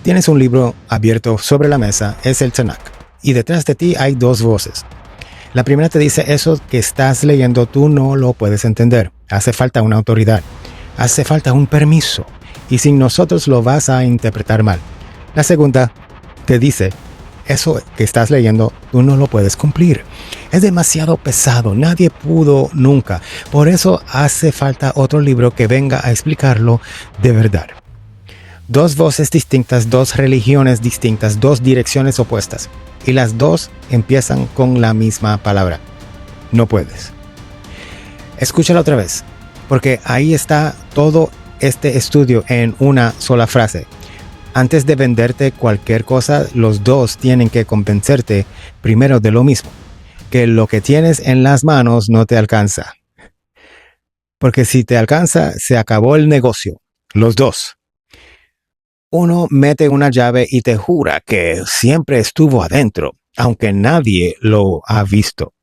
Tienes un libro abierto sobre la mesa, es el Tanakh, y detrás de ti hay dos voces. La primera te dice: eso que estás leyendo tú no lo puedes entender. Hace falta una autoridad. Hace falta un permiso. Y sin nosotros lo vas a interpretar mal. La segunda te dice: eso que estás leyendo tú no lo puedes cumplir. Es demasiado pesado. Nadie pudo nunca. Por eso hace falta otro libro que venga a explicarlo de verdad. Dos voces distintas, dos religiones distintas, dos direcciones opuestas. Y las dos empiezan con la misma palabra. No puedes. Escúchala otra vez, porque ahí está todo este estudio en una sola frase. Antes de venderte cualquier cosa, los dos tienen que convencerte primero de lo mismo, que lo que tienes en las manos no te alcanza. Porque si te alcanza, se acabó el negocio. Los dos. Uno mete una llave y te jura que siempre estuvo adentro, aunque nadie lo ha visto,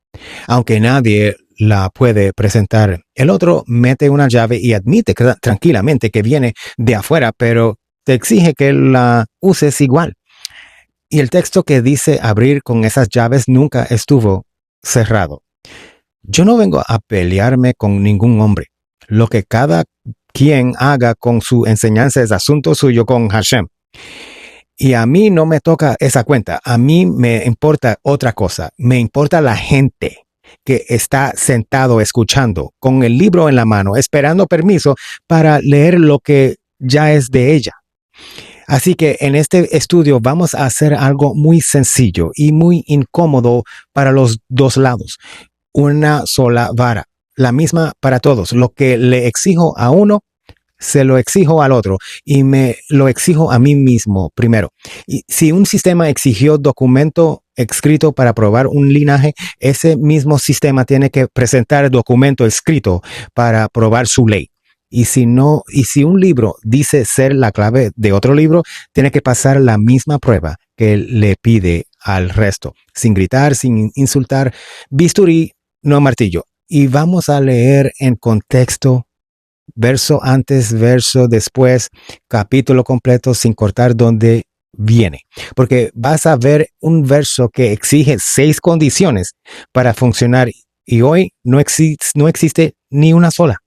aunque nadie la puede presentar. El otro mete una llave y admite tranquilamente que viene de afuera, pero te exige que la uses igual. Y el texto que dice abrir con esas llaves nunca estuvo cerrado. Yo no vengo a pelearme con ningún hombre. Lo que cada quien haga con su enseñanza es asunto suyo con Hashem. Y a mí no me toca esa cuenta. A mí me importa otra cosa. Me importa la gente que está sentado escuchando con el libro en la mano, esperando permiso para leer lo que ya es de ella. Así que en este estudio vamos a hacer algo muy sencillo y muy incómodo para los dos lados. Una sola vara. La misma para todos. Lo que le exijo a uno, se lo exijo al otro y me lo exijo a mí mismo primero. Y si un sistema exigió documento escrito para probar un linaje, ese mismo sistema tiene que presentar documento escrito para probar su ley. Y si un libro dice ser la clave de otro libro, tiene que pasar la misma prueba que le pide al resto, sin gritar, sin insultar, bisturí, no martillo. Y vamos a leer en contexto, verso antes, verso después, capítulo completo, sin cortar donde viene. Porque vas a ver un verso que exige 6 condiciones para funcionar y hoy no existe ni una sola.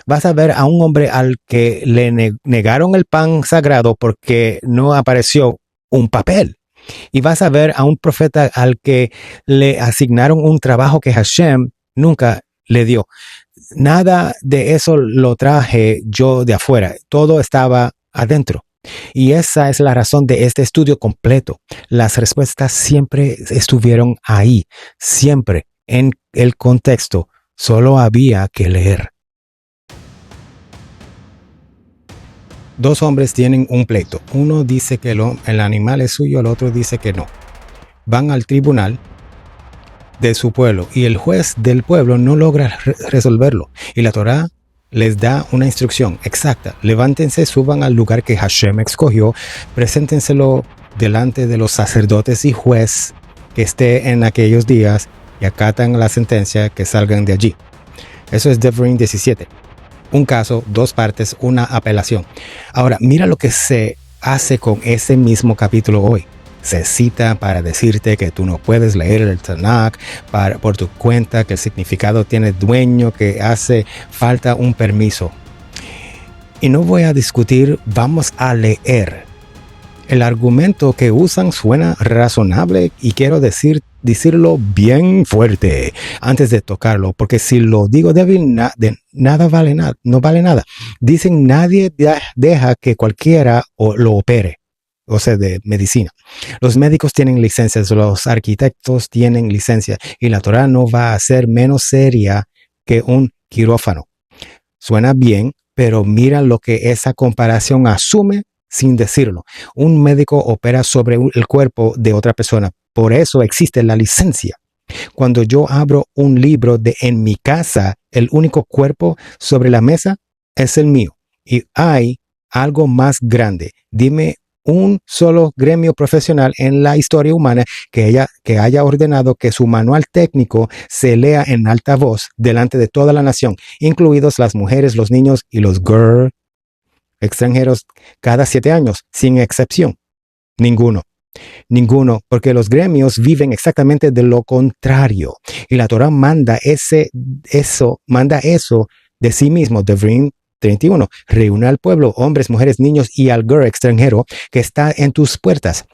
Vas a ver a un hombre al que le negaron el pan sagrado porque no apareció un papel. Y vas a ver a un profeta al que le asignaron un trabajo que Hashem nunca le dio. Nada de eso lo traje yo de afuera. Todo estaba adentro. Y esa es la razón de este estudio completo. Las respuestas siempre estuvieron ahí. Siempre en el contexto. Solo había que leer. Dos hombres tienen un pleito. Uno dice que el animal es suyo, el otro dice que no. Van al tribunal de su pueblo y el juez del pueblo no logra resolverlo. Y la Torá les da una instrucción exacta. Levántense, suban al lugar que Hashem escogió, preséntenselo delante de los sacerdotes y juez que esté en aquellos días y acatan la sentencia, que salgan de allí. Eso es Devarim 17. Un caso, 2 partes, una apelación. Ahora, mira lo que se hace con ese mismo capítulo hoy. Se cita para decirte que tú no puedes leer el Tanakh por tu cuenta, que el significado tiene dueño, que hace falta un permiso. Y no voy a discutir, vamos a leer. El argumento que usan suena razonable y quiero decirlo bien fuerte antes de tocarlo, porque si lo digo débil, nada vale nada, no vale nada. Dicen nadie deja que cualquiera lo opere. O sea, de medicina. Los médicos tienen licencias, los arquitectos tienen licencia y la Torá no va a ser menos seria que un quirófano. Suena bien, pero mira lo que esa comparación asume sin decirlo. Un médico opera sobre el cuerpo de otra persona. Por eso existe la licencia. Cuando yo abro un libro en mi casa, el único cuerpo sobre la mesa es el mío. Y hay algo más grande. Dime un solo gremio profesional en la historia humana que haya ordenado que su manual técnico se lea en alta voz delante de toda la nación, incluidos las mujeres, los niños y los extranjeros cada 7 años, sin excepción. Ninguno. Ninguno, porque los gremios viven exactamente de lo contrario. Y la Torah manda eso de sí mismo. Devarim 31. Reúne al pueblo, hombres, mujeres, niños y al ger extranjero que está en tus puertas.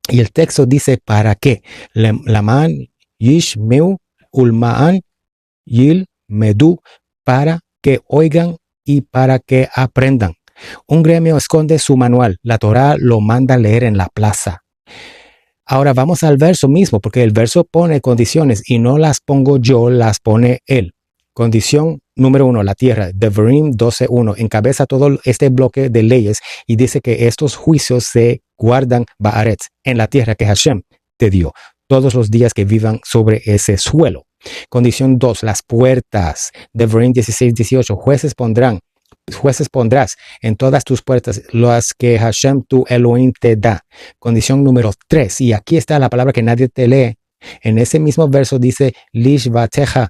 Y el texto dice, ¿para qué? Laman, yish, meu, ulmaan, yil, medu, para que oigan y para que aprendan. Un gremio esconde su manual. La Torah lo manda a leer en la plaza. Ahora vamos al verso mismo, porque el verso pone condiciones y no las pongo yo, las pone él. Condición número 1, la tierra. Devarim 12:1 encabeza todo este bloque de leyes y dice que estos juicios se guardan ba'aretz, en la tierra que Hashem te dio, todos los días que vivan sobre ese suelo. Condición 2, las puertas. Devarim 16:18 jueces pondrás en todas tus puertas, las que Hashem tu Elohim te da. Condición número 3, y aquí está la palabra que nadie te lee. En ese mismo verso dice, Lishvateja,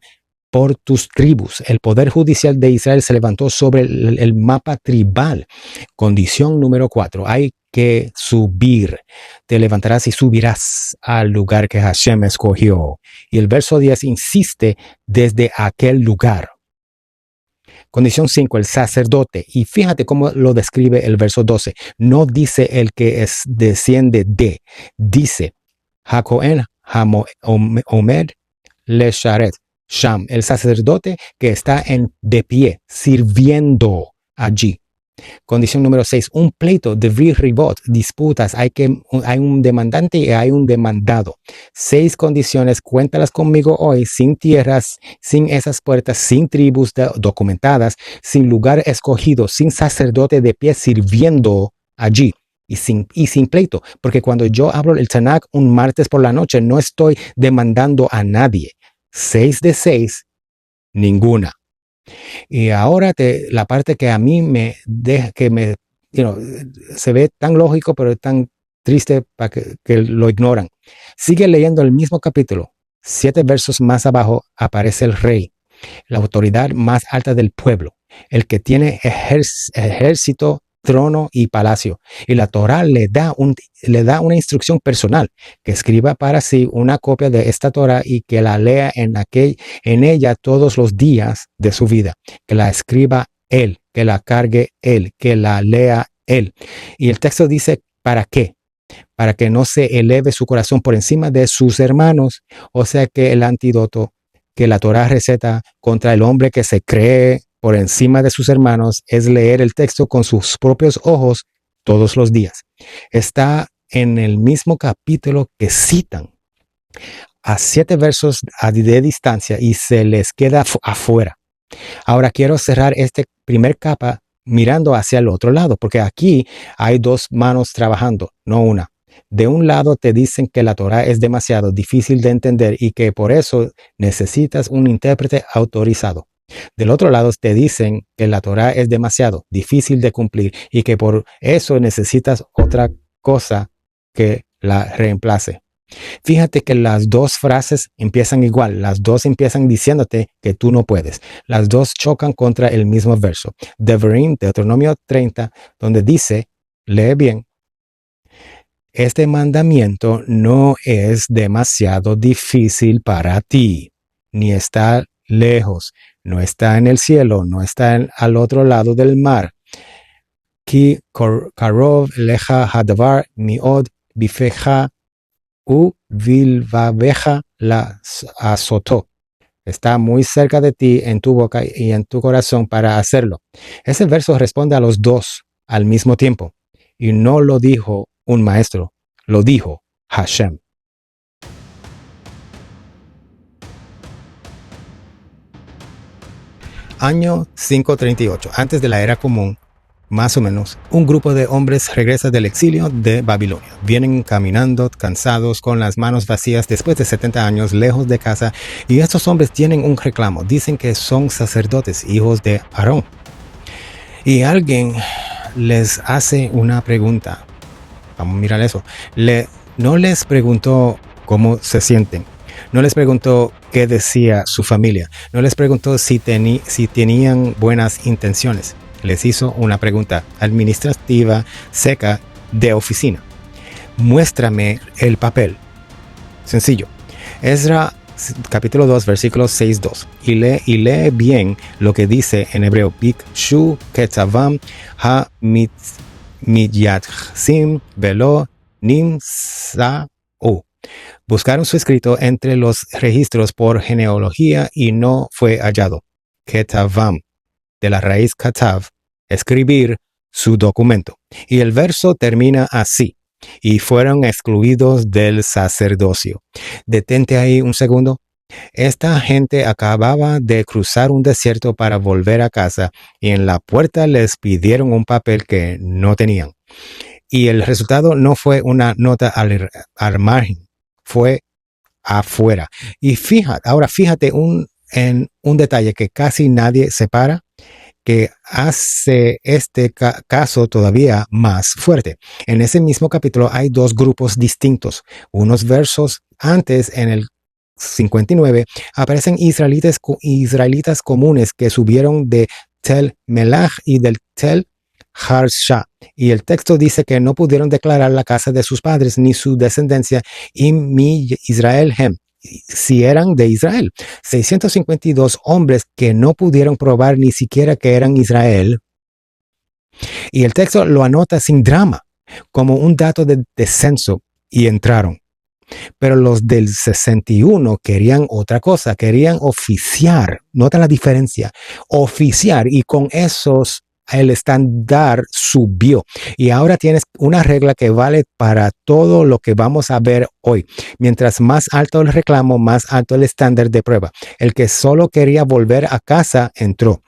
por tus tribus. El poder judicial de Israel se levantó sobre el mapa tribal. Condición número 4, hay que subir. Te levantarás y subirás al lugar que Hashem escogió. Y el verso 10 insiste desde aquel lugar. Condición 5, el sacerdote. Y fíjate cómo lo describe el verso 12. No dice el que desciende de. Dice, Hakohen Omed Lesharet Sham. El sacerdote que está de pie, sirviendo allí. Condición número 6, un pleito, devri ribot, disputas, hay un demandante y hay un demandado. 6 condiciones, cuéntalas conmigo hoy, sin tierras, sin esas puertas, sin tribus documentadas, sin lugar escogido, sin sacerdote de pie sirviendo allí. Y sin pleito, porque cuando yo hablo el Tanakh un martes por la noche, no estoy demandando a nadie. 6 de 6, ninguna. Y ahora la parte que a mí se ve tan lógico, pero tan triste para que lo ignoran. Sigue leyendo el mismo capítulo. 7 versos más abajo aparece el rey, la autoridad más alta del pueblo, el que tiene ejército, trono y palacio. Y la Torah le da una instrucción personal, que escriba para sí una copia de esta Torah y que la lea en ella todos los días de su vida. Que la escriba él, que la cargue él, que la lea él. Y el texto dice, ¿para qué? Para que no se eleve su corazón por encima de sus hermanos. O sea que el antídoto que la Torah receta contra el hombre que se cree por encima de sus hermanos es leer el texto con sus propios ojos todos los días. Está en el mismo capítulo que citan a 7 versos de distancia y se les queda afuera. Ahora quiero cerrar este primer capa mirando hacia el otro lado, porque aquí hay 2 manos trabajando, no una. De un lado te dicen que la Torah es demasiado difícil de entender y que por eso necesitas un intérprete autorizado. Del otro lado te dicen que la Torah es demasiado difícil de cumplir y que por eso necesitas otra cosa que la reemplace. Fíjate que las 2 frases empiezan igual. Las 2 empiezan diciéndote que tú no puedes. Las 2 chocan contra el mismo verso. Devarim, Deuteronomio 30, donde dice, lee bien, este mandamiento no es demasiado difícil para ti, ni está lejos, no está en el cielo, no está al otro lado del mar. Ki karov lecha hadavar miod bifecha u vilvabeja la azotó. Está muy cerca de ti en tu boca y en tu corazón para hacerlo. Ese verso responde a los 2 al mismo tiempo. Y no lo dijo un maestro, lo dijo Hashem. Año 538, antes de la era común, más o menos, un grupo de hombres regresa del exilio de Babilonia. Vienen caminando, cansados, con las manos vacías, después de 70 años, lejos de casa. Y estos hombres tienen un reclamo. Dicen que son sacerdotes, hijos de Aarón. Y alguien les hace una pregunta. Vamos a mirar eso. No les preguntó cómo se sienten. No les preguntó qué decía su familia. No les preguntó si tenían buenas intenciones. Les hizo una pregunta administrativa seca de oficina. muéstrame el papel. Sencillo. Esdras capítulo 2, versículo 6-2. Y lee bien lo que dice en hebreo. Bikshu ketzavam ha midyatsim velo nimsa'u. Buscaron su escrito entre los registros por genealogía y no fue hallado. Ketavam, de la raíz katav, escribir su documento. Y el verso termina así. Y fueron excluidos del sacerdocio. Detente ahí un segundo. Esta gente acababa de cruzar un desierto para volver a casa y en la puerta les pidieron un papel que no tenían. Y el resultado no fue una nota al margen, fue afuera. Y fíjate en un detalle que casi nadie separa, que hace este caso todavía más fuerte. En ese mismo capítulo hay dos grupos distintos. Unos versos antes, en el 59, aparecen israelitas comunes que subieron de Tel Melach y del Tel Harsha. Y el texto dice que no pudieron declarar la casa de sus padres ni su descendencia y mi Israel Hem, si eran de Israel. 652 hombres que no pudieron probar ni siquiera que eran Israel. Y el texto lo anota sin drama, como un dato de descenso, y entraron. Pero los del 61 querían otra cosa, querían oficiar. Nota la diferencia. Oficiar, y con esos el estándar subió. Y ahora tienes una regla que vale para todo lo que vamos a ver hoy. Mientras más alto el reclamo, más alto el estándar de prueba. El que solo quería volver a casa entró.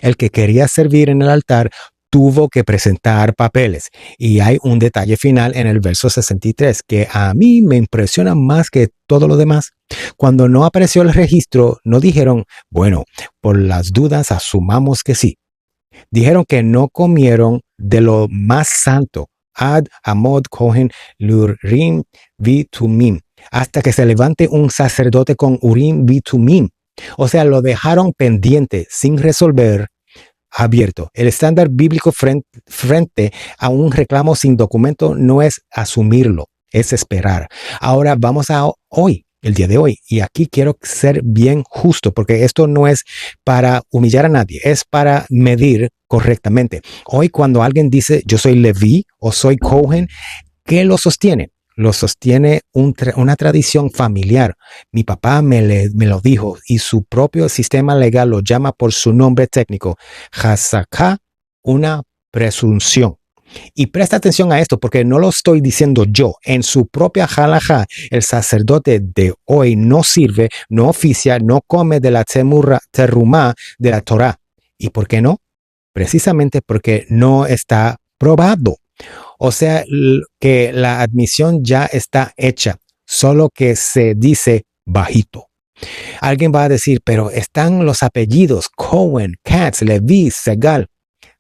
El que quería servir en el altar tuvo que presentar papeles. Y hay un detalle final en el verso 63 que a mí me impresiona más que todo lo demás. Cuando no apareció el registro, no dijeron, bueno, por las dudas asumamos que sí. Dijeron que no comieron de lo más santo, ad amod kohen l'urim v'tumim, hasta que se levante un sacerdote con urim v'tumim. O sea, lo dejaron pendiente, sin resolver, abierto. El estándar bíblico frente a un reclamo sin documento no es asumirlo, es esperar. Ahora vamos a hoy. El día de hoy. Y aquí quiero ser bien justo, porque esto no es para humillar a nadie, es para medir correctamente. Hoy cuando alguien dice yo soy Leví o soy Cohen, ¿qué lo sostiene? Lo sostiene una tradición familiar. Mi papá me lo dijo y su propio sistema legal lo llama por su nombre técnico. Hazaká, una presunción. Y presta atención a esto porque no lo estoy diciendo yo. En su propia halajá, el sacerdote de hoy no sirve, no oficia, no come de la terumá de la Torá. ¿Y por qué no? Precisamente porque no está probado. O sea, que la admisión ya está hecha, solo que se dice bajito. Alguien va a decir, pero están los apellidos Cohen, Katz, Leví, Segal.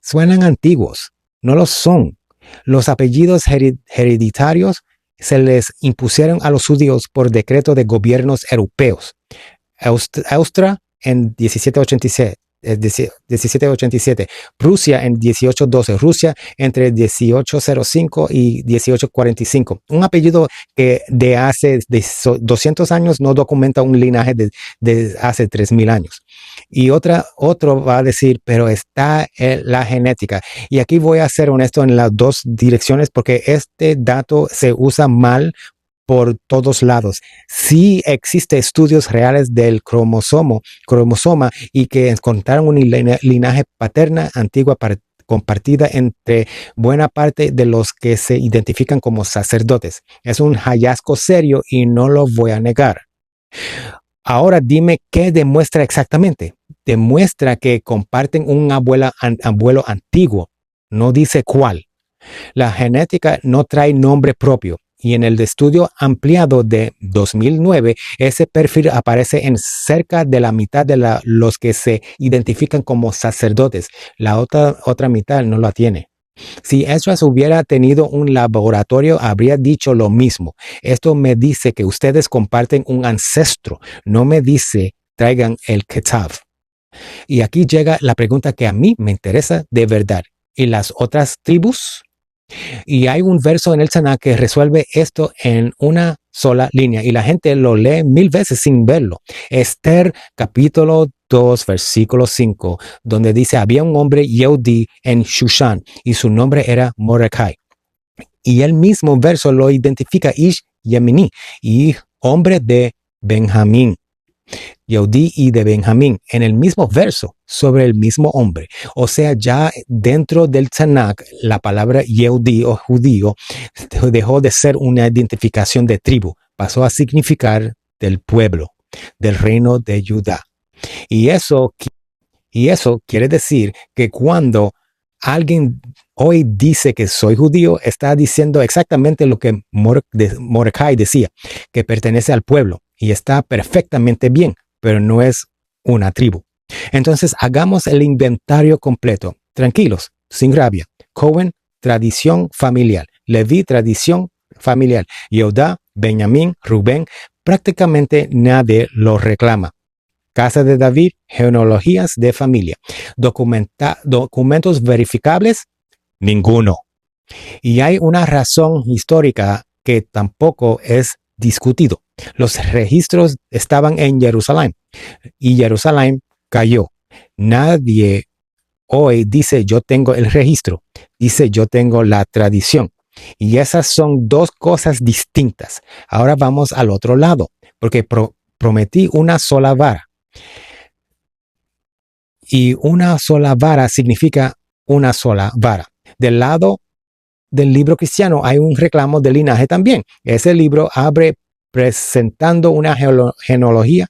Suenan antiguos. No lo son. Los apellidos hereditarios se les impusieron a los judíos por decreto de gobiernos europeos. Austria en 1787, Prusia en 1812, Rusia entre 1805 y 1845. Un apellido que de hace 200 años no documenta un linaje de hace 3000 años. Y otro va a decir, pero está la genética. Y aquí voy a ser honesto en las dos direcciones porque este dato se usa mal por todos lados. Sí existe estudios reales del cromosoma y que encontraron un linaje paterna antigua compartida entre buena parte de los que se identifican como sacerdotes. Es un hallazgo serio y no lo voy a negar. Ahora dime qué demuestra exactamente. Demuestra que comparten un abuelo antiguo. No dice cuál. La genética no trae nombre propio. Y en el estudio ampliado de 2009, ese perfil aparece en cerca de la mitad de los que se identifican como sacerdotes. La otra mitad no la tiene. Si Esdras hubiera tenido un laboratorio, habría dicho lo mismo. Esto me dice que ustedes comparten un ancestro. No me dice traigan el Ketav. Y aquí llega la pregunta que a mí me interesa de verdad. ¿Y las otras tribus? Y hay un verso en el Tanakh que resuelve esto en una sola línea y la gente lo lee 1000 veces sin verlo. Esther capítulo 2 versículo 5, donde dice: había un hombre Yehudí en Shushan y su nombre era Mordecai. Y el mismo verso lo identifica Ish Yemini, y hombre de Benjamín. Yehudí y de Benjamín, en el mismo verso, sobre el mismo hombre. O sea, ya dentro del Tanakh, la palabra Yehudí o judío dejó de ser una identificación de tribu, pasó a significar del pueblo, del reino de Judá. Y eso quiere decir que cuando alguien hoy dice que soy judío, está diciendo exactamente lo que Mordecai decía, que pertenece al pueblo y está perfectamente bien, pero no es una tribu. Entonces, hagamos el inventario completo. Tranquilos, sin rabia. Cohen, tradición familiar. Leví, tradición familiar. Judá, Benjamín, Rubén, prácticamente nadie lo reclama. Casa de David, genealogías de familia. Documentos verificables, ninguno. Y hay una razón histórica que tampoco es discutido. Los registros estaban en Jerusalén y Jerusalén cayó. Nadie hoy dice yo tengo el registro, dice yo tengo la tradición. Y esas son dos cosas distintas. Ahora vamos al otro lado, porque prometí una sola vara. Y una sola vara significa una sola vara. Del lado del libro cristiano hay un reclamo de linaje también. Ese libro abre presentando una genealogía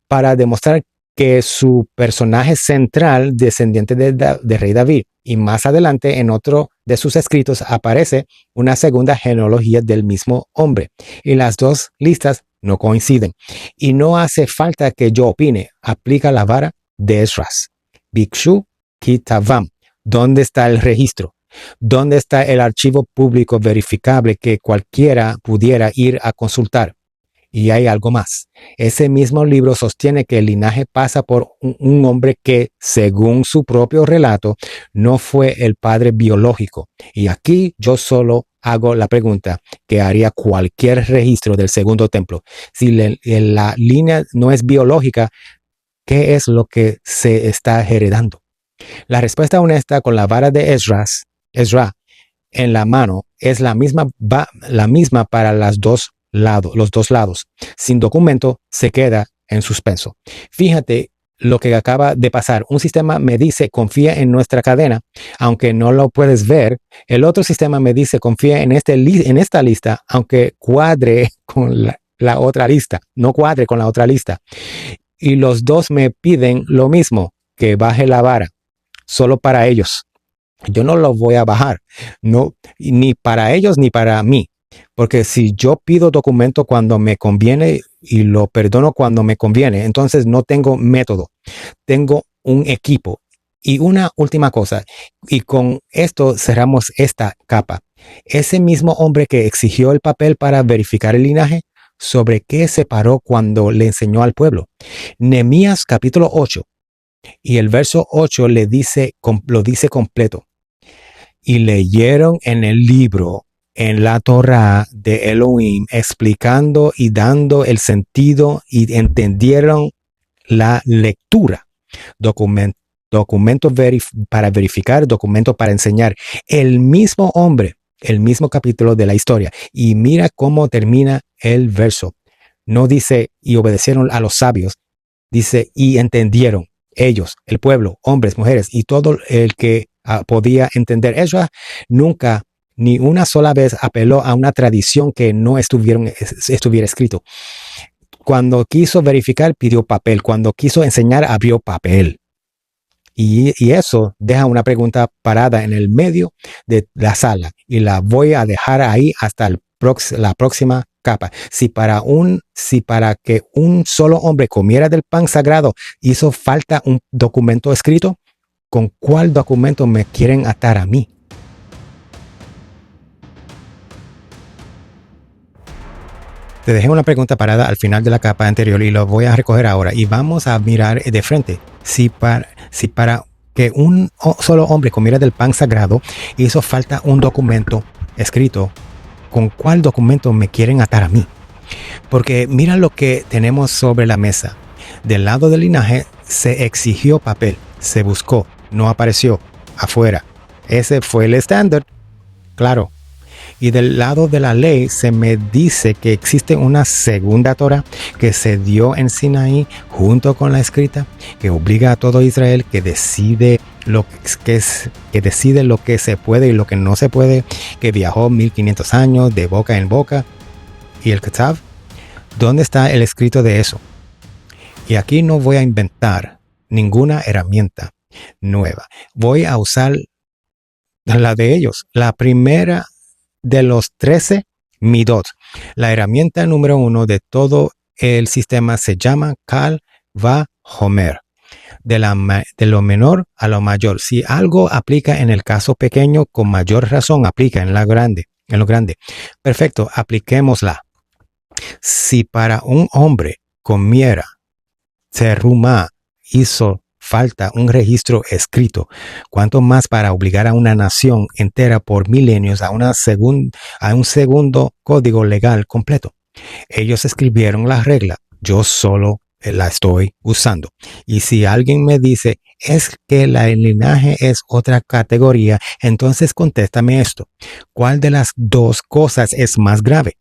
para demostrar que su personaje central, descendiente de rey David, y más adelante en otro de sus escritos aparece una segunda genealogía del mismo hombre. Y las dos listas no coinciden. Y no hace falta que yo opine, aplica la vara de Esdras. Bikshu Kitavam. ¿Dónde está el registro? ¿Dónde está el archivo público verificable que cualquiera pudiera ir a consultar? Y hay algo más. Ese mismo libro sostiene que el linaje pasa por un hombre que, según su propio relato, no fue el padre biológico. Y aquí yo solo hago la pregunta que haría cualquier registro del Segundo Templo. Si la línea no es biológica, ¿qué es lo que se está heredando? La respuesta honesta con la vara de Ezra en la mano es la misma para los dos lados. Sin documento se queda en suspenso. Fíjate lo que acaba de pasar. Un sistema me dice confía en nuestra cadena, aunque no lo puedes ver. El otro sistema me dice confía en esta lista, aunque cuadre con la otra lista. No cuadre con la otra lista. Y los dos me piden lo mismo, que baje la vara, solo para ellos. Yo no lo voy a bajar, no, ni para ellos ni para mí, porque si yo pido documento cuando me conviene y lo perdono cuando me conviene, entonces no tengo método, tengo un equipo. Y una última cosa, y con esto cerramos esta capa. Ese mismo hombre que exigió el papel para verificar el linaje, ¿sobre qué se paró cuando le enseñó al pueblo? Nehemías capítulo 8 y el verso 8 lo dice completo. Y leyeron en el libro, en la Torá de Elohim, explicando y dando el sentido y entendieron la lectura. Documento para verificar, documento para enseñar. El mismo hombre, el mismo capítulo de la historia. Y mira cómo termina el verso. No dice y obedecieron a los sabios. Dice y entendieron ellos, el pueblo, hombres, mujeres y todo el que podía entender. Ezra nunca ni una sola vez apeló a una tradición que no estuviera escrito. Cuando quiso verificar, pidió papel. Cuando quiso enseñar, abrió papel. Y eso deja una pregunta parada en el medio de la sala. Y la voy a dejar ahí hasta la próxima capa. Si para que un solo hombre comiera del pan sagrado hizo falta un documento escrito, ¿con cuál documento me quieren atar a mí? Te dejé una pregunta parada al final de la capa anterior y lo voy a recoger ahora y vamos a mirar de frente. Si para que un solo hombre comiera del pan sagrado, hizo falta un documento escrito. ¿Con cuál documento me quieren atar a mí? Porque mira lo que tenemos sobre la mesa. Del lado del linaje se exigió papel, se buscó, no apareció afuera. Ese fue el estándar, claro. Y del lado de la ley se me dice que existe una segunda Torah que se dio en Sinaí junto con la escrita, que obliga a todo Israel, que decide lo que se puede y lo que no se puede, que viajó 1500 años de boca en boca. ¿Y el Ketzav? ¿Dónde está el escrito de eso? Y aquí no voy a inventar ninguna herramienta nueva. Voy a usar la de ellos. La primera de los 13 Midot. La herramienta número 1 de todo el sistema se llama Kal Va Homer. De lo menor a lo mayor. Si algo aplica en el caso pequeño, con mayor razón aplica en lo grande. Perfecto, apliquémosla. Si para un hombre comiera terumá hizo falta un registro escrito, cuanto más para obligar a una nación entera por milenios a un segundo código legal completo. Ellos escribieron la regla, yo solo la estoy usando. Y si alguien me dice, es que el linaje es otra categoría, entonces contéstame esto. ¿Cuál de las dos cosas es más grave?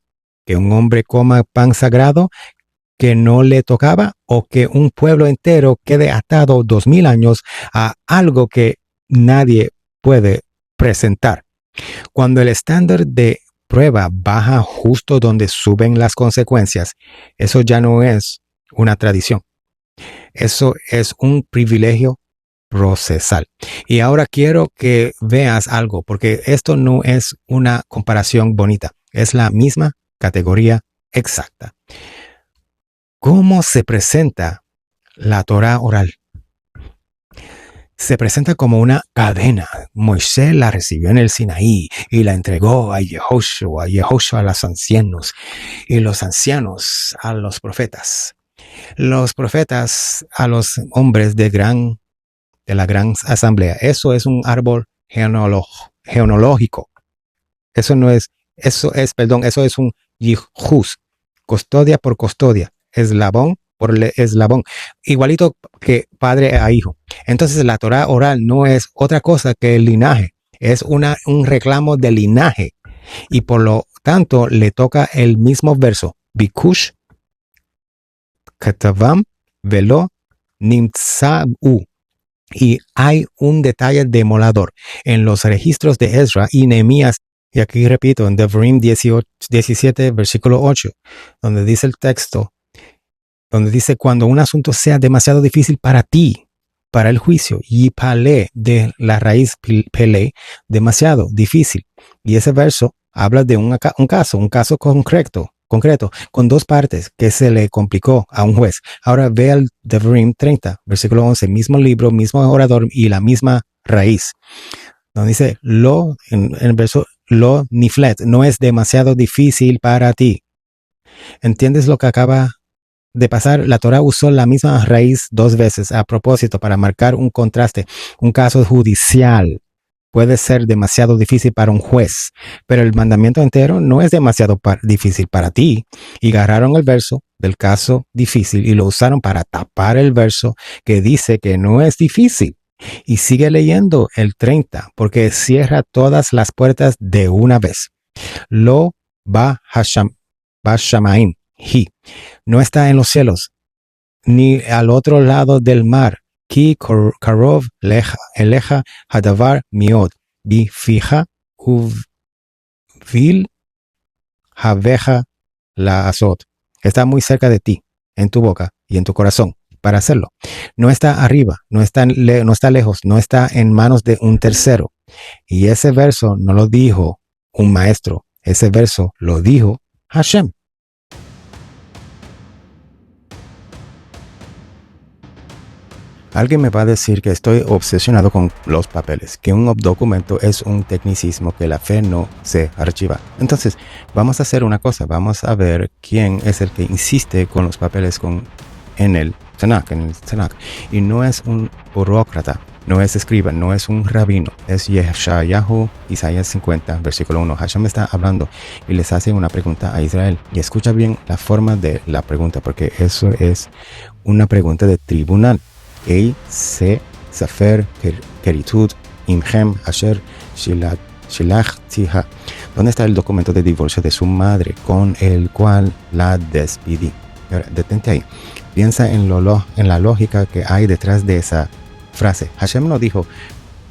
¿Que un hombre coma pan sagrado que no le tocaba, o que un pueblo entero quede atado 2000 años a algo que nadie puede presentar? Cuando el estándar de prueba baja justo donde suben las consecuencias, eso ya no es una tradición. Eso es un privilegio procesal. Y ahora quiero que veas algo, porque esto no es una comparación bonita, es la misma categoría exacta. ¿Cómo se presenta la Torah oral? Se presenta como una cadena. Moisés la recibió en el Sinaí y la entregó a Yehoshua a los ancianos, y los ancianos a los profetas a los hombres de la gran asamblea. Eso es un árbol genealógico. Eso es un yihus, custodia por custodia, eslabón por eslabón, igualito que padre a hijo. Entonces la Torah oral no es otra cosa que el linaje, es un reclamo de linaje, y por lo tanto le toca el mismo verso, Bikush Katavam Velo Nimtsau. Y hay un detalle demoledor en los registros de Ezra y Nehemías, y aquí repito, en Devarim 17, versículo 8, donde dice el texto, donde dice, cuando un asunto sea demasiado difícil para ti, para el juicio, y pale de la raíz pele, demasiado difícil. Y ese verso habla de un caso concreto, con dos partes que se le complicó a un juez. Ahora ve al Devarim 30, versículo 11, mismo libro, mismo orador y la misma raíz. Donde dice, en el verso, lo niflet, no es demasiado difícil para ti. ¿Entiendes lo que acaba de pasar? La Torah usó la misma raíz dos veces a propósito para marcar un contraste. Un caso judicial puede ser demasiado difícil para un juez, pero el mandamiento entero no es demasiado difícil para ti. Y agarraron el verso del caso difícil y lo usaron para tapar el verso que dice que no es difícil. Y sigue leyendo el 30, porque cierra todas las puertas de una vez. Lo ba shamaim hi, no está en los cielos, ni al otro lado del mar. Ki karov eleja hadavar miod, bi fija uvil haveja la azot. Está muy cerca de ti, en tu boca y en tu corazón, para hacerlo. No está arriba, no está lejos, no está en manos de un tercero. Y ese verso no lo dijo un maestro, ese verso lo dijo Hashem. Alguien me va a decir que estoy obsesionado con los papeles, que un documento es un tecnicismo, que la fe no se archiva. Entonces, vamos a hacer una cosa, vamos a ver quién es el que insiste con los papeles en el Tanakh. Y no es un burócrata, No es escriba, no es un rabino, es Yeshayahu, Isaías 50, versículo 1. Hashem está hablando y les hace una pregunta a Israel. Y escucha bien la forma de la pregunta, porque eso es una pregunta de tribunal. Ei se safer keritud imhem asher shilachtiha. ¿Dónde está el documento de divorcio de su madre con el cual la despidí? Ahora, detente ahí. Piensa en la lógica que hay detrás de esa frase. Hashem no dijo,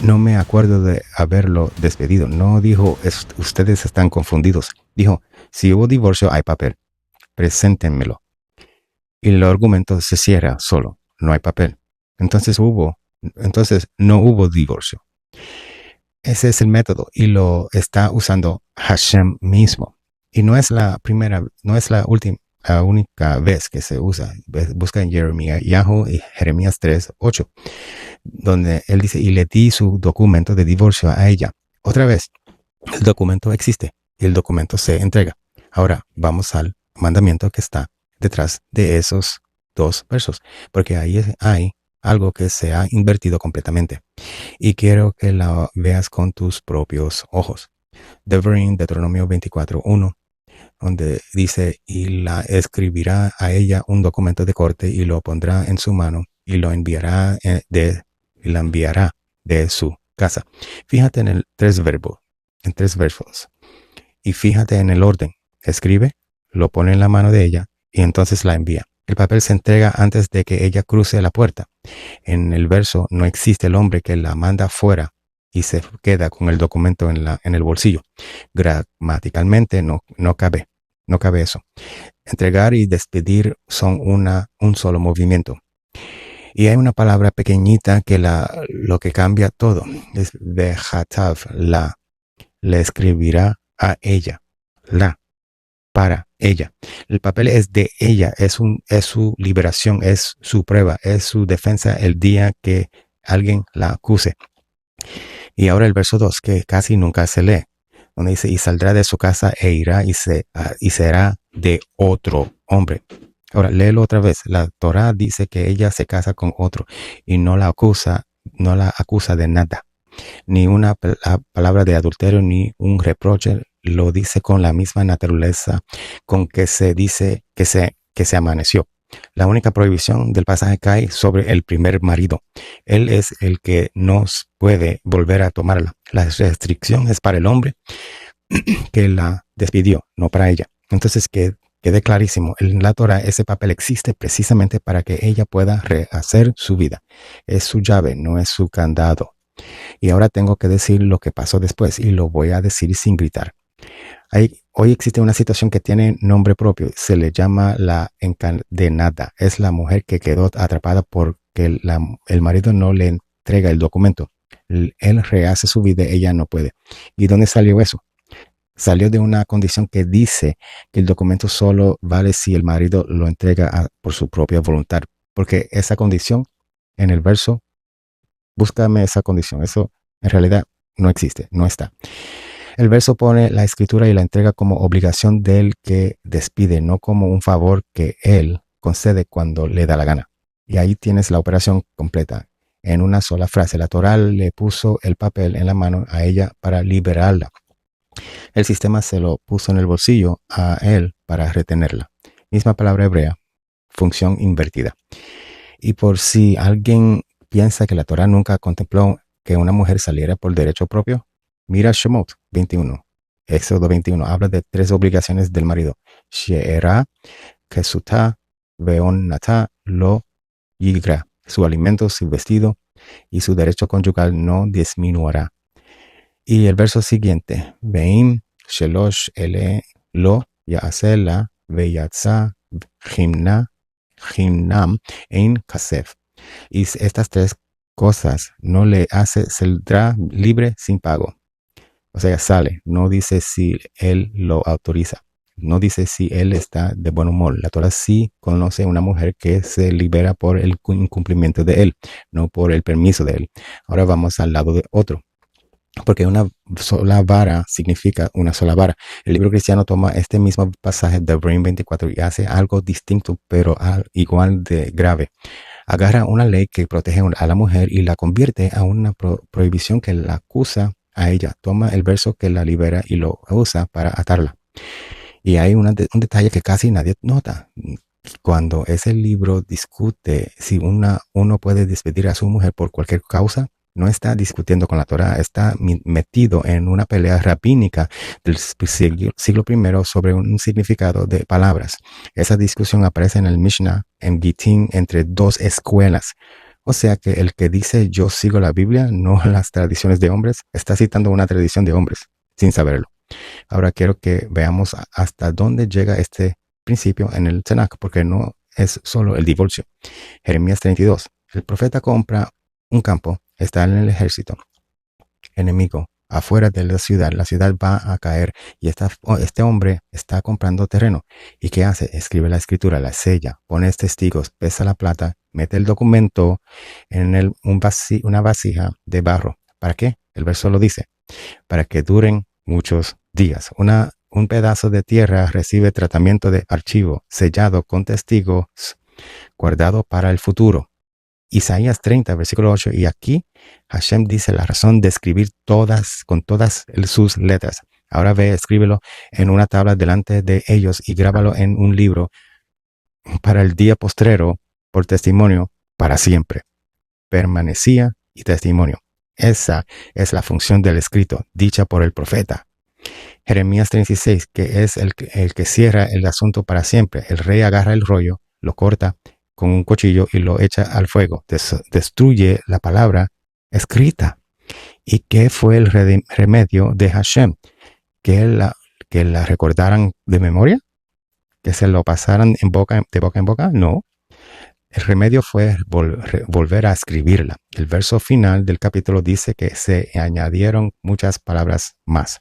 no me acuerdo de haberlo despedido. No dijo, ustedes están confundidos. Dijo, si hubo divorcio, hay papel. Preséntenmelo. Y el argumento se cierra solo. No hay papel. Entonces no hubo divorcio. Ese es el método y lo está usando Hashem mismo. Y no es la única vez que se usa. Busca en Jeremías y Jeremías 3:8, donde él dice, y le di su documento de divorcio a ella. Otra vez, el documento existe y el documento se entrega. Ahora vamos al mandamiento que está detrás de esos dos versos, porque ahí hay algo que se ha invertido completamente. Y quiero que la veas con tus propios ojos. Deuteronomio 24:1, donde dice, y la escribirá a ella un documento de corte y lo pondrá en su mano y la enviará de su casa. Fíjate en tres verbos. Y fíjate en el orden. Escribe, lo pone en la mano de ella y entonces la envía. El papel se entrega antes de que ella cruce la puerta. En el verso no existe el hombre que la manda fuera y se queda con el documento en el bolsillo. Gramaticalmente no cabe eso. Entregar y despedir son un solo movimiento. Y hay una palabra pequeñita que lo que cambia todo. Es vejatav, le escribirá a ella, para ella. El papel es de ella, es su liberación, es su prueba, es su defensa el día que alguien la acuse. Y ahora el verso 2, que casi nunca se lee, donde dice, y saldrá de su casa e irá y será de otro hombre. Ahora, léelo otra vez. La Torá dice que ella se casa con otro y no la acusa de nada. Ni una palabra de adulterio, ni un reproche. Lo dice con la misma naturaleza con que se dice que se amaneció. La única prohibición del pasaje cae sobre el primer marido. Él es el que nos puede volver a tomarla. La restricción es para el hombre que la despidió, no para ella. Entonces, que quede clarísimo, en la Torah ese papel existe precisamente para que ella pueda rehacer su vida. Es su llave, no es su candado. Y ahora tengo que decir lo que pasó después y lo voy a decir sin gritar. Hoy existe una situación que tiene nombre propio. Se le llama la encadenada. Es la mujer que quedó atrapada porque el marido no le entrega el documento. Él rehace su vida, ella no puede. ¿Y dónde salió eso? Salió de una condición que dice que el documento solo vale si el marido lo entrega por su propia voluntad. Porque esa condición en el verso, búscame esa condición. Eso en realidad no existe, no está. El verso pone la escritura y la entrega como obligación del que despide, no como un favor que él concede cuando le da la gana. Y ahí tienes la operación completa. En una sola frase, la Torá le puso el papel en la mano a ella para liberarla. El sistema se lo puso en el bolsillo a él para retenerla. Misma palabra hebrea, función invertida. Y por si alguien piensa que la Torá nunca contempló que una mujer saliera por derecho propio, mira Shemot 21. Éxodo 21 habla de tres obligaciones del marido. She'era, Kesutá, Veonatá, Lo Yigra. Su alimento, su vestido y su derecho conyugal no disminuirá. Y el verso siguiente. Veim, Shelosh, Ele, Lo, Yaasela, Veyatza, Jimnam, Ein Kasef. Y estas tres cosas no le hace, saldrá libre sin pago. O sea, sale. No dice si él lo autoriza. No dice si él está de buen humor. La Torah sí conoce a una mujer que se libera por el incumplimiento de él, no por el permiso de él. Ahora vamos al lado de otro. Porque una sola vara significa una sola vara. El libro cristiano toma este mismo pasaje de Deuteronomio 24 y hace algo distinto, pero igual de grave. agarra una ley que protege a la mujer y la convierte a una prohibición que la acusa a ella. Toma el verso que la libera y lo usa para atarla. Y hay un detalle que casi nadie nota. Cuando ese libro discute si uno puede despedir a su mujer por cualquier causa, no está discutiendo con la Torá, está metido en una pelea rabínica del siglo I sobre un significado de palabras. Esa discusión aparece en el Mishnah, en Gittin, entre dos escuelas. O sea que el que dice yo sigo la Biblia, no las tradiciones de hombres, está citando una tradición de hombres, sin saberlo. Ahora quiero que veamos hasta dónde llega este principio en el Tanakh, porque no es solo el divorcio. Jeremías 32. El profeta compra un campo, está en el ejército enemigo, afuera de la ciudad va a caer y este hombre está comprando terreno. ¿Y qué hace? Escribe la escritura, la sella, pone testigos, pesa la plata, mete el documento en una vasija de barro. ¿Para qué? El verso lo dice, para que duren muchos días. Un pedazo de tierra recibe tratamiento de archivo, sellado con testigos, guardado para el futuro. Isaías 30, versículo 8, y aquí Hashem dice la razón de escribir con todas sus letras. Ahora ve, escríbelo en una tabla delante de ellos y grábalo en un libro para el día postrero, por testimonio para siempre. Permanecía y testimonio. Esa es la función del escrito, dicha por el profeta. Jeremías 36, que es el que cierra el asunto para siempre. El rey agarra el rollo, lo corta con un cuchillo y lo echa al fuego. Destruye la palabra escrita. ¿Y qué fue el remedio de Hashem? Que la recordaran de memoria, que se lo pasaran de boca en boca. No. El remedio fue volver a escribirla. El verso final del capítulo dice que se añadieron muchas palabras más.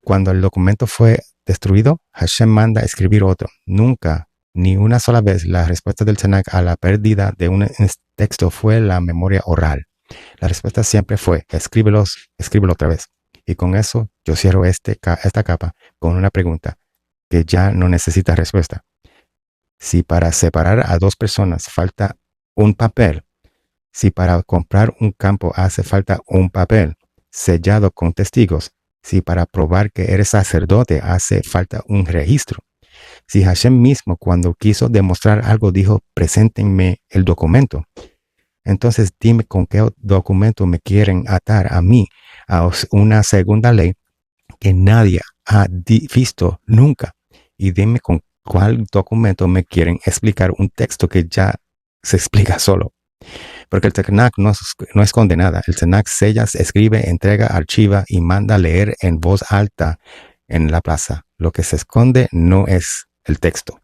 Cuando el documento fue destruido, Hashem manda escribir otro. Nunca, ni una sola vez, la respuesta del Tanakh a la pérdida de un texto fue la memoria oral. La respuesta siempre fue, escríbelo otra vez. Y con eso yo cierro esta capa con una pregunta que ya no necesita respuesta. Si para separar a dos personas falta un papel, si para comprar un campo hace falta un papel sellado con testigos, si para probar que eres sacerdote hace falta un registro, si Hashem mismo cuando quiso demostrar algo dijo, preséntenme el documento, entonces dime con qué documento me quieren atar a mí a una segunda ley que nadie ha visto nunca, y dime con cuál documento me quieren explicar un texto que ya se explica solo. Porque el Tanakh no esconde nada. El Tanakh sella, escribe, entrega, archiva y manda leer en voz alta en la plaza. Lo que se esconde no es el texto.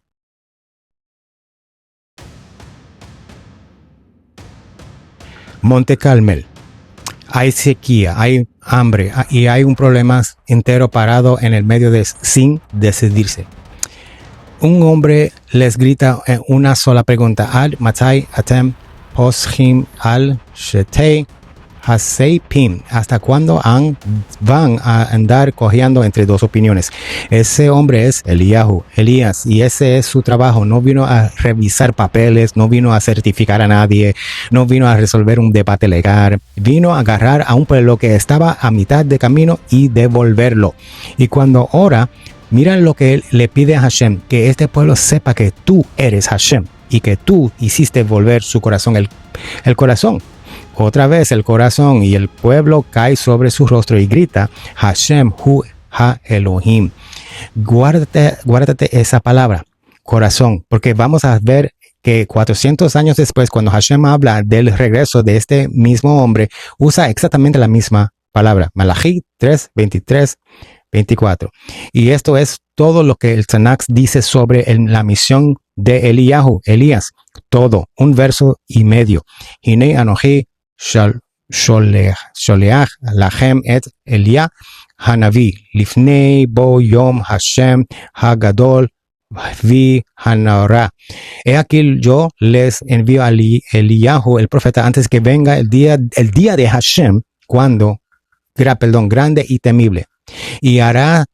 Monte Carmel. Hay sequía, hay hambre y hay un problema entero parado en el medio sin decidirse. Un hombre les grita una sola pregunta. Ad matai atem poshim al shetei haseipim. ¿Hasta cuándo van a andar cojeando entre dos opiniones? Ese hombre es Elías, y ese es su trabajo. No vino a revisar papeles, no vino a certificar a nadie, no vino a resolver un debate legal. Vino a agarrar a un pueblo que estaba a mitad de camino y devolverlo. Y cuando ora, mira lo que él le pide a Hashem, que este pueblo sepa que tú eres Hashem y que tú hiciste volver su corazón, el corazón. Otra vez el corazón, y el pueblo cae sobre su rostro y grita, Hashem hu ha Elohim. Guárdate esa palabra, corazón, porque vamos a ver que 400 años después, cuando Hashem habla del regreso de este mismo hombre, usa exactamente la misma palabra. Malachi 3, 23, 24. Y esto es todo lo que el Tanakh dice sobre la misión de Elías. Todo, un verso y medio. Hinei anochi sholeach lachem et Elías hanavi lifnei bo yom Hashem hagadol vi hanara. He aquí yo les envío a Eliyahu, el profeta, antes que venga el día de Hashem, grande y temible. Y hará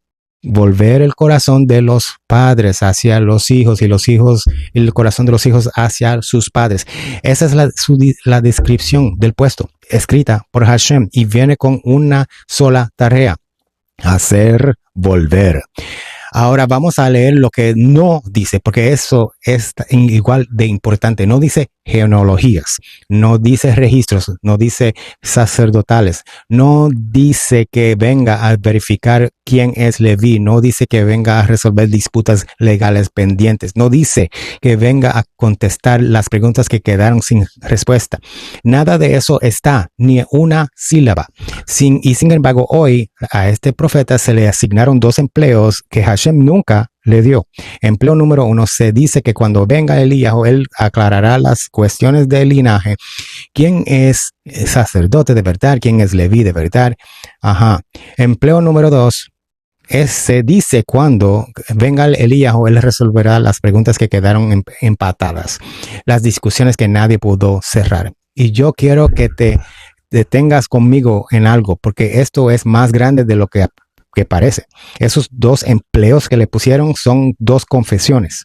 volver el corazón de los padres hacia los hijos y los hijos, el corazón de los hijos hacia sus padres. Esa es la descripción del puesto, escrita por Hashem, y viene con una sola tarea: hacer volver. Ahora vamos a leer lo que no dice, porque eso es igual de importante. No dice genealogías, no dice registros, no dice sacerdotales, no dice que venga a verificar quién es Leví, no dice que venga a resolver disputas legales pendientes, no dice que venga a contestar las preguntas que quedaron sin respuesta. Nada de eso está, ni una sílaba. Sin embargo, hoy a este profeta se le asignaron 2 empleos que Hashem nunca le dio. Empleo número 1, se dice que cuando venga Elías, él aclarará las cuestiones del linaje. ¿Quién es sacerdote de verdad? ¿Quién es Leví de verdad? Empleo número 2, se dice cuando venga Elías, él resolverá las preguntas que quedaron empatadas, las discusiones que nadie pudo cerrar. Y yo quiero que te detengas conmigo en algo, porque esto es más grande de lo que parece. Esos 2 empleos que le pusieron son 2 confesiones.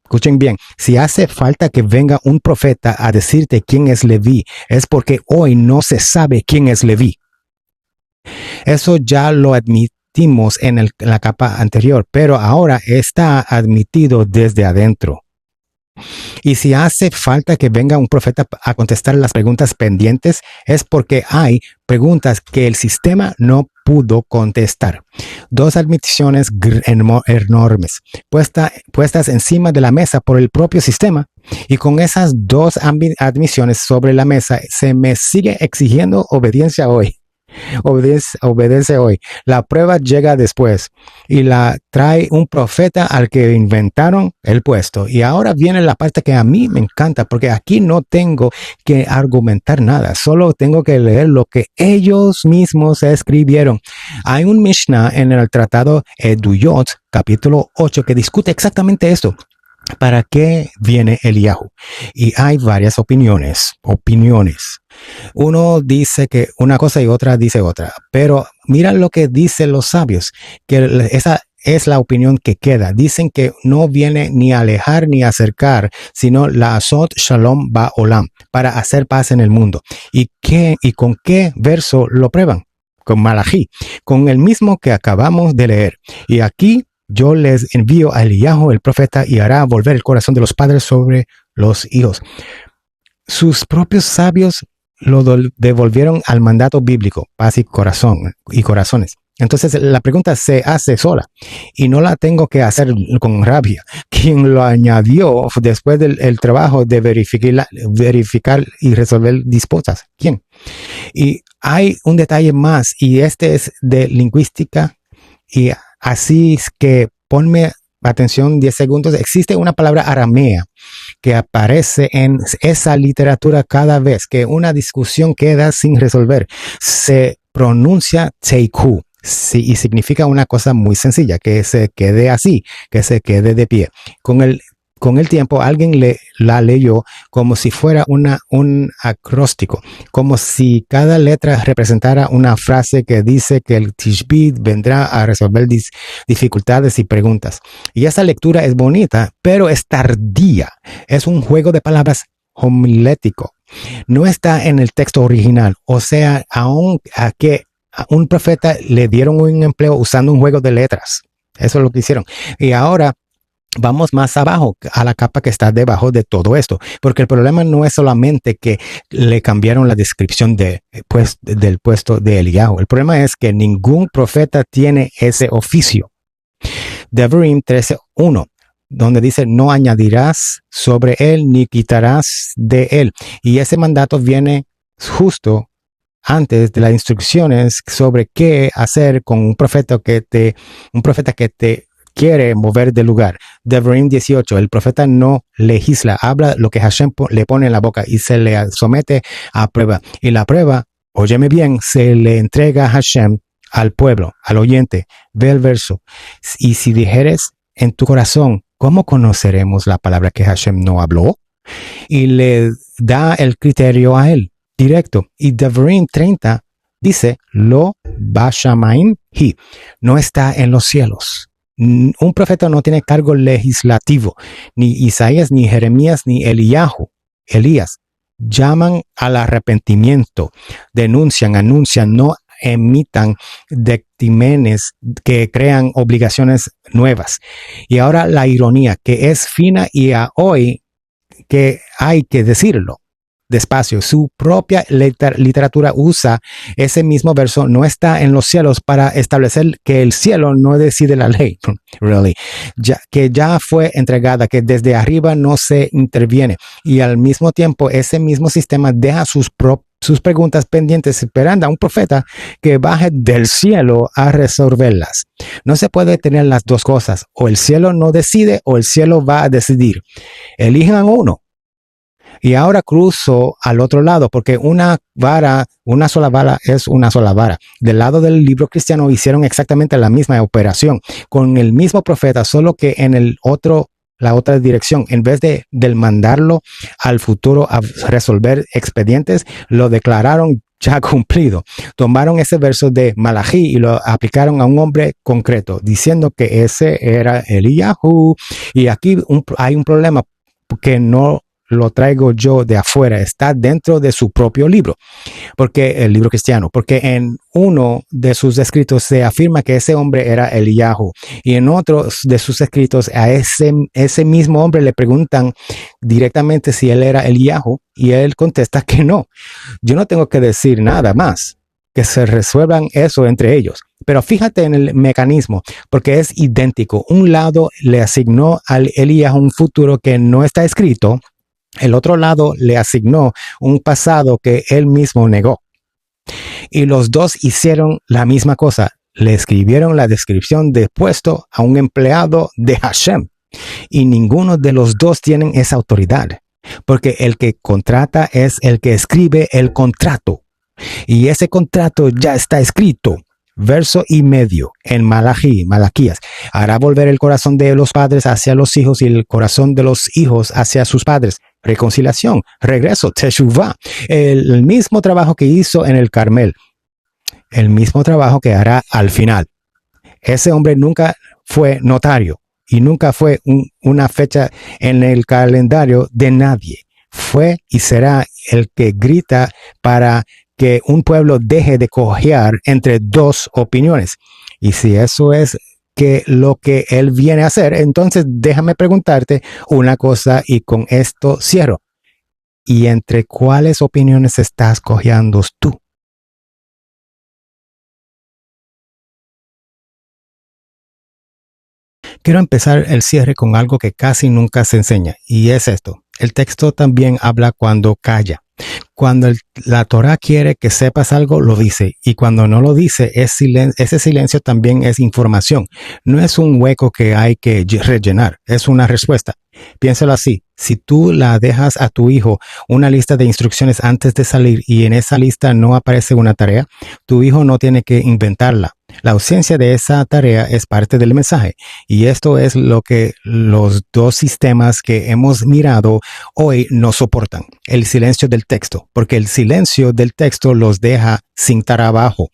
Escuchen bien, si hace falta que venga un profeta a decirte quién es Leví, es porque hoy no se sabe quién es Leví. Eso ya lo admitimos en la capa anterior, pero ahora está admitido desde adentro. Y si hace falta que venga un profeta a contestar las preguntas pendientes, es porque hay preguntas que el sistema no pudo contestar. 2 admisiones enormes puestas encima de la mesa por el propio sistema. Y con esas 2 admisiones sobre la mesa, se me sigue exigiendo obediencia hoy. Obedece hoy. La prueba llega después y la trae un profeta al que inventaron el puesto. Y ahora viene la parte que a mí me encanta, porque aquí no tengo que argumentar nada, solo tengo que leer lo que ellos mismos escribieron. Hay un Mishnah en el tratado Eduyot, capítulo 8, que discute exactamente esto. ¿Para qué viene Eliyahu? Y hay varias opiniones. Uno dice que una cosa y otra dice otra. Pero mira lo que dicen los sabios, que esa es la opinión que queda. Dicen que no viene ni a alejar ni a acercar, sino la Asot Shalom Ba'olam, para hacer paz en el mundo. ¿Y con qué verso lo prueban? Con Malachi, con el mismo que acabamos de leer. Y aquí yo les envío a Eliyahu el profeta y hará volver el corazón de los padres sobre los hijos. Sus propios sabios lo devolvieron al mandato bíblico, paz y corazones. Entonces la pregunta se hace sola y no la tengo que hacer con rabia. Quien lo añadió después del trabajo de verificar y resolver disputas. ¿Quién? Y hay un detalle más, y este es de lingüística, y así es que ponme atención 10 segundos. Existe una palabra aramea que aparece en esa literatura cada vez que una discusión queda sin resolver. Se pronuncia teiku. Sí, y significa una cosa muy sencilla, que se quede así, que se quede de pie. Con el tiempo alguien la leyó como si fuera un acróstico, como si cada letra representara una frase que dice que el Tishbit vendrá a resolver dificultades y preguntas. Y esa lectura es bonita, pero es tardía. Es un juego de palabras homilético. No está en el texto original. O sea, aun a que a un profeta le dieron un empleo usando un juego de letras. Eso es lo que hicieron. Y ahora vamos más abajo, a la capa que está debajo de todo esto, porque el problema no es solamente que le cambiaron la descripción del puesto de Eliyahu. El problema es que ningún profeta tiene ese oficio. Devarim 13:1, donde dice: no añadirás sobre él ni quitarás de él. Y ese mandato viene justo antes de las instrucciones sobre qué hacer con un profeta que te quiere mover del lugar. Devarim 18, el profeta no legisla, habla lo que Hashem le pone en la boca y se le somete a prueba. Y la prueba, óyeme bien, se le entrega a Hashem, al pueblo, al oyente. Ve el verso. Y si dijeres en tu corazón, ¿cómo conoceremos la palabra que Hashem no habló? Y le da el criterio a él, directo. Y Devarim 30 dice, lo Bashamaim Hi, no está en los cielos. Un profeta no tiene cargo legislativo. Ni Isaías, ni Jeremías, ni Elías llaman al arrepentimiento, denuncian, anuncian, no emitan dictámenes que crean obligaciones nuevas. Y ahora la ironía, que es fina y a hoy que hay que decirlo despacio. Su propia literatura usa ese mismo verso, no está en los cielos, para establecer que el cielo no decide la ley, really, que ya fue entregada, que desde arriba no se interviene. Y al mismo tiempo, ese mismo sistema deja sus preguntas pendientes, esperando a un profeta que baje del cielo a resolverlas. No se puede tener las dos cosas. O el cielo no decide o el cielo va a decidir. Elijan uno. Y ahora cruzo al otro lado, porque una sola vara es una sola vara. Del lado del libro cristiano hicieron exactamente la misma operación con el mismo profeta, solo que en la otra dirección. En vez de mandarlo al futuro a resolver expedientes, lo declararon ya cumplido. Tomaron ese verso de Malachi y lo aplicaron a un hombre concreto, diciendo que ese era Eliyahu. Y aquí hay un problema, porque no lo traigo yo de afuera, está dentro de su propio libro, porque el libro cristiano, porque en uno de sus escritos se afirma que ese hombre era Eliyahu, y en otro de sus escritos a ese mismo hombre le preguntan directamente si él era Eliyahu, y él contesta que no. Yo no tengo que decir nada más, que se resuelvan eso entre ellos. Pero fíjate en el mecanismo, porque es idéntico. Un lado le asignó al Eliyahu un futuro que no está escrito. El otro lado le asignó un pasado que él mismo negó. Y los dos hicieron la misma cosa. Le escribieron la descripción de puesto a un empleado de Hashem. Y ninguno de los dos tienen esa autoridad. Porque el que contrata es el que escribe el contrato. Y ese contrato ya está escrito. Verso y medio en Malaquías. Hará volver el corazón de los padres hacia los hijos y el corazón de los hijos hacia sus padres. Reconciliación, regreso, teshuvah. El mismo trabajo que hizo en el Carmel. El mismo trabajo que hará al final. Ese hombre nunca fue notario y nunca fue una fecha en el calendario de nadie. Fue y será el que grita para que un pueblo deje de cojear entre dos opiniones. Y si eso es lo que él viene a hacer, entonces déjame preguntarte una cosa y con esto cierro. ¿Y entre cuáles opiniones estás cojeando tú? Quiero empezar el cierre con algo que casi nunca se enseña, y es esto. El texto también habla cuando calla. Cuando la Torah quiere que sepas algo, lo dice. Y cuando no lo dice, ese silencio también es información. No es un hueco que hay que rellenar. Es una respuesta. Piénsalo así. Si tú la dejas a tu hijo una lista de instrucciones antes de salir y en esa lista no aparece una tarea, tu hijo no tiene que inventarla. La ausencia de esa tarea es parte del mensaje. Y esto es lo que los dos sistemas que hemos mirado hoy no soportan. El silencio del texto, porque el silencio del texto los deja sin trabajo.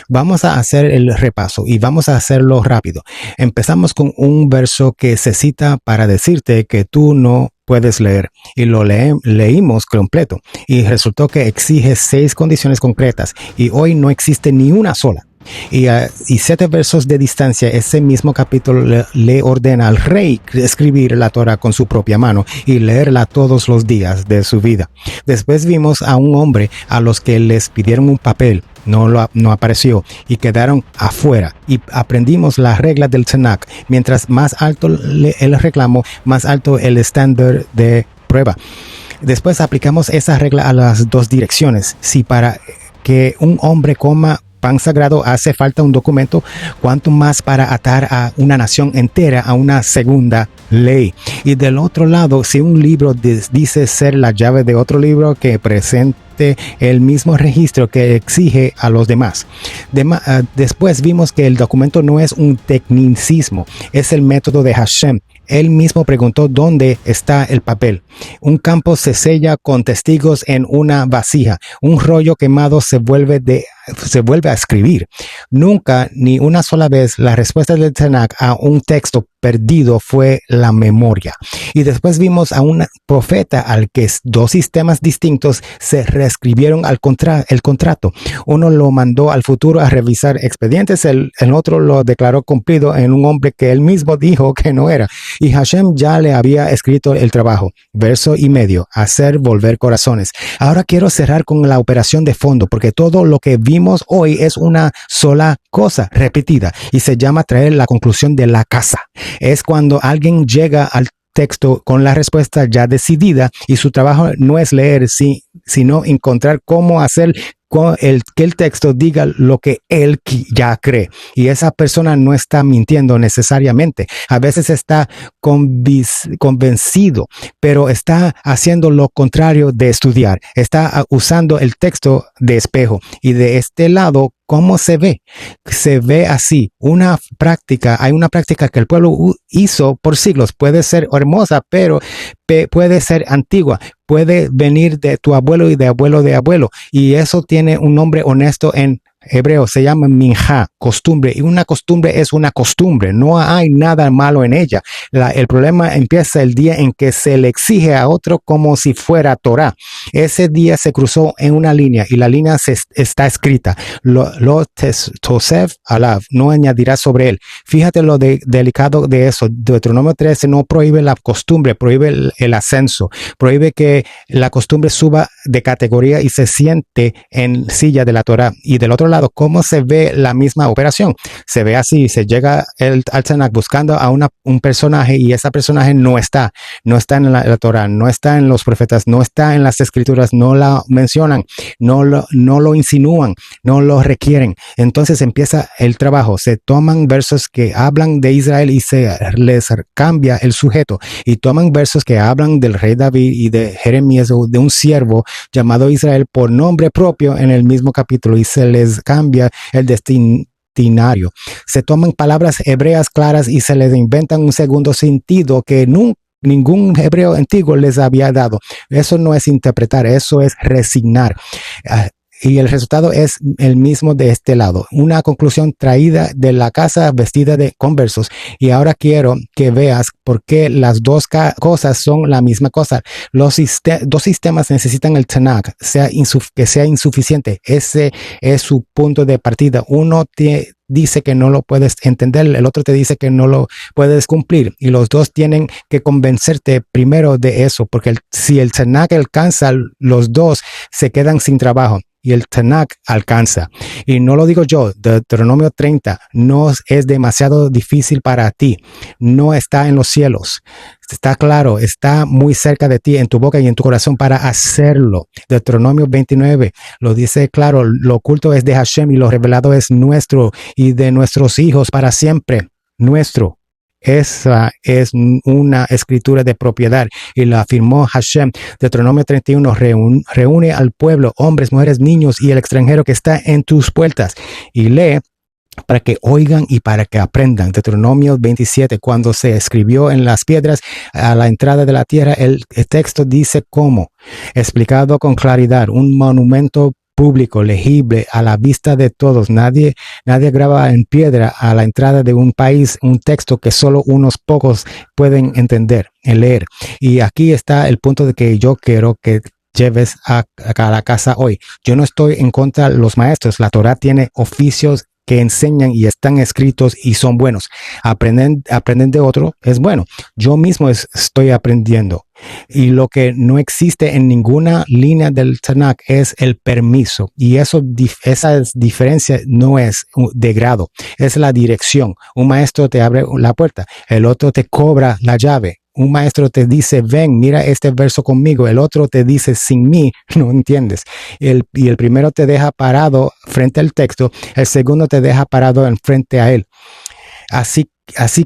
Vamos a hacer el repaso y vamos a hacerlo rápido. Empezamos con un verso que se cita para decirte que tú no puedes leer, y lo leímos completo y resultó que exige 6 condiciones concretas y hoy no existe ni una sola. Y 7 versos de distancia, ese mismo capítulo le ordena al rey escribir la Torah con su propia mano y leerla todos los días de su vida. Después vimos a un hombre a los que les pidieron un papel, no apareció y quedaron afuera. Y aprendimos las reglas del Tanakh. Mientras más alto el reclamo, más alto el estándar de prueba. Después aplicamos esa regla a las dos direcciones. Si para que un hombre coma pan sagrado hace falta un documento, cuanto más para atar a una nación entera a una segunda ley. Y del otro lado, si un libro dice ser la llave de otro libro, que presente el mismo registro que exige a los demás. Después vimos que el documento no es un tecnicismo, es el método de Hashem. Él mismo preguntó dónde está el papel. Un campo se sella con testigos en una vasija. Un rollo quemado se vuelve a escribir. Nunca, ni una sola vez, la respuesta del Tanakh a un texto perdido fue la memoria. Y después vimos a un profeta al que dos sistemas distintos se reescribieron el contrato. Uno lo mandó al futuro a revisar expedientes, el otro lo declaró cumplido en un hombre que él mismo dijo que no era. Y Hashem ya le había escrito el trabajo. Verso y medio, hacer volver corazones. Ahora quiero cerrar con la operación de fondo, porque todo lo que vimos hoy es una sola cosa repetida y se llama traer la conclusión de la casa. Es cuando alguien llega al texto con la respuesta ya decidida y su trabajo no es leer, sino encontrar cómo hacer que el texto diga lo que él ya cree. Y esa persona no está mintiendo necesariamente. A veces está convencido, pero está haciendo lo contrario de estudiar. Está usando el texto de espejo. Y de este lado, ¿cómo se ve? Se ve así. Hay una práctica que el pueblo hizo por siglos. Puede ser hermosa, pero puede ser antigua. Puede venir de tu abuelo y de abuelo de abuelo. Y eso tiene un nombre honesto en hebreo. Se llama minja, costumbre. Y una costumbre es una costumbre. No hay nada malo en ella. El problema empieza el día en que se le exige a otro como si fuera Torah. Ese día se cruzó en una línea y la línea está escrita. Lo tosef alav, no añadirá sobre él. Fíjate lo delicado de eso. Deuteronomio 13 no prohíbe la costumbre, prohíbe el ascenso, prohíbe que la costumbre suba de categoría y se siente en silla de la Torah. Y del otro lado, ¿cómo se ve la misma operación? Se ve así, se llega al Tanakh buscando a un personaje y ese personaje no está en la Torah, no está en los profetas, no está en las escrituras, no la mencionan, no lo insinúan, no lo requieren. Entonces empieza el trabajo, se toman versos que hablan de Israel y se les cambia el sujeto, y toman versos que hablan del rey David y de Jeremías o de un siervo llamado Israel por nombre propio en el mismo capítulo y se les cambia el destinario. Se toman palabras hebreas claras y se les inventan un segundo sentido que ningún hebreo antiguo les había dado. Eso no es interpretar, eso es resignar. Y el resultado es el mismo de este lado. Una conclusión traída de la casa vestida con versos. Y ahora quiero que veas por qué las dos cosas son la misma cosa. Los dos sistemas necesitan el Tanakh, que sea insuficiente. Ese es su punto de partida. Uno dice que no lo puedes entender, el otro te dice que no lo puedes cumplir, y los dos tienen que convencerte primero de eso, porque si el Tanakh alcanza, los dos se quedan sin trabajo. Y el Tanakh alcanza. Y no lo digo yo, Deuteronomio 30 no es demasiado difícil para ti. No está en los cielos. Está claro, está muy cerca de ti, en tu boca y en tu corazón para hacerlo. Deuteronomio 29 lo dice claro, lo oculto es de Hashem y lo revelado es nuestro y de nuestros hijos para siempre. Nuestro. Esa es una escritura de propiedad y la afirmó Hashem. Deuteronomio 31 reúne al pueblo, hombres, mujeres, niños y el extranjero que está en tus puertas, y lee para que oigan y para que aprendan. Deuteronomio 27, cuando se escribió en las piedras a la entrada de la tierra, el texto dice cómo, explicado con claridad, un monumento público, legible, a la vista de todos. Nadie graba en piedra a la entrada de un país un texto que solo unos pocos pueden entender, leer. Y aquí está el punto de que yo quiero que lleves a la casa hoy. Yo no estoy en contra de los maestros. La Torah tiene oficios que enseñan y están escritos y son buenos. Aprenden de otro es bueno. Yo mismo estoy aprendiendo. Y lo que no existe en ninguna línea del Tanakh es el permiso. Y esa diferencia no es de grado, es la dirección. Un maestro te abre la puerta, el otro te cobra la llave. Un maestro te dice, ven, mira este verso conmigo. El otro te dice, sin mí, no entiendes. Y el primero te deja parado frente al texto. El segundo te deja parado frente a él. Así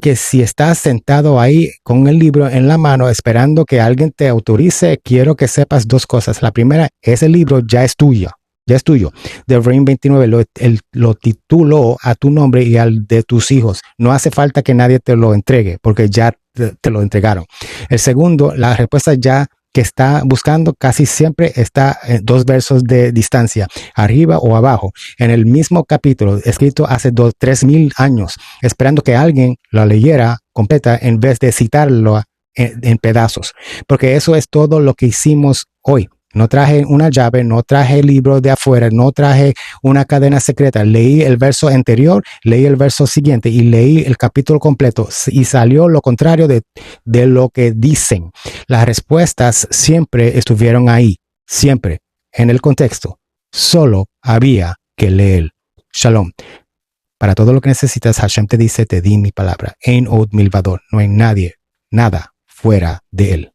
que si estás sentado ahí con el libro en la mano esperando que alguien te autorice, quiero que sepas dos cosas. La primera, ese libro ya es tuyo. Ya es tuyo. Devarim 29 lo tituló a tu nombre y al de tus hijos. No hace falta que nadie te lo entregue porque ya te lo entregaron. El segundo, la respuesta ya que está buscando casi siempre está en 2 versos de distancia, arriba o abajo, en el mismo capítulo, escrito hace 3,000 años, esperando que alguien lo leyera completa en vez de citarlo en pedazos. Porque eso es todo lo que hicimos hoy. No traje una llave, no traje el libro de afuera, no traje una cadena secreta. Leí el verso anterior, leí el verso siguiente y leí el capítulo completo y salió lo contrario de lo que dicen. Las respuestas siempre estuvieron ahí, siempre en el contexto. Solo había que leer. Shalom. Para todo lo que necesitas, Hashem te dice, te di mi palabra. Ein od milvado. No hay nadie, nada fuera de él.